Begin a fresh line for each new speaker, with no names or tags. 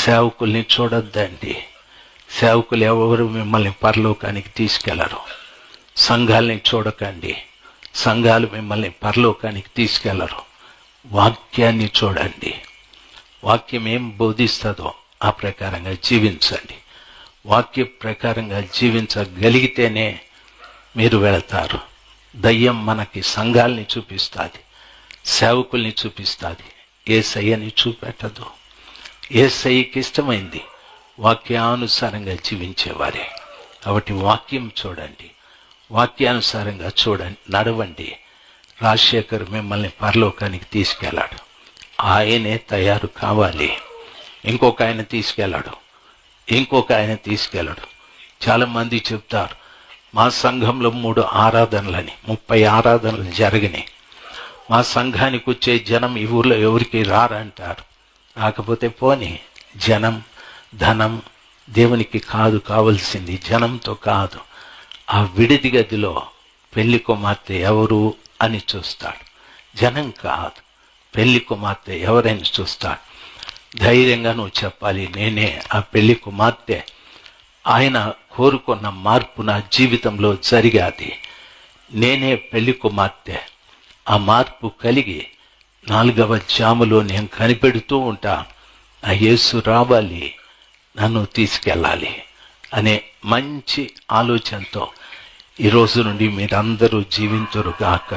సేవకుల్ని చూడొద్దండి. సేవకులు ఎవరు మిమ్మల్ని పరలోకానికి తీసుకెళ్లరు. సంఘాలని చూడకండి, సంఘాలు మిమ్మల్ని పరలోకానికి తీసుకెళ్లరు. వాక్యాన్ని చూడండి. వాక్యం ఏం బోధిస్తుందో ఆ ప్రకారంగా జీవించండి. వాక్య ప్రకారంగా జీవించగలిగితేనే మీరు వెళతారు. దయ్యం మనకి సంఘాలని చూపిస్తుంది, సేవకుల్ని చూపిస్తుంది, యేసయ్యని చూపెట్టదు. యేసయ్యకి ఇష్టమైంది వాక్యానుసారంగా జీవించేవారే. కాబట్టి వాక్యం చూడండి, వాక్యానుసారంగా చూడండి, నడవండి. రాజశేఖర్ మిమ్మల్ని పరలోకానికి తీసుకెళ్ళాడు, ఆయనే తయారు కావాలి. ఇంకొక ఆయన తీసుకెళ్ళాడు. చాలా మంది చెప్తారు, మా సంఘంలో 3 ఆరాధనలని 30 ఆరాధనలు జరిగినాయి, మా సంఘానికి వచ్చే జనం ఈ ఊర్లో ఎవరికి రారంటారు. రాకపోతే పోని, జనం ధనం దేవునికి కాదు కావలసింది, జనంతో కాదు. ఆ విడిది గదిలో పెళ్లి కుమార్తె ఎవరు అని చూస్తాడు, జనం కాదు. పెళ్లి కుమార్తె ఎవరైనా చూస్తాడు. ధైర్యంగా నువ్వు చెప్పాలి, నేనే ఆ పెళ్లి కుమార్తె. ఆయన కోరుకున్న మార్పు నా జీవితంలో జరిగాది. నేనే పెళ్లి కుమార్తె. ఆ మార్పు కలిగి 4వ జాములో నేను కనిపెడుతూ ఉంటా, నా యేసు రావాలి, నన్ను తీసుకెళ్ళాలి అనే మంచి ఆలోచనతో ఈ రోజు నుండి మీరందరూ జీవించురుగాక.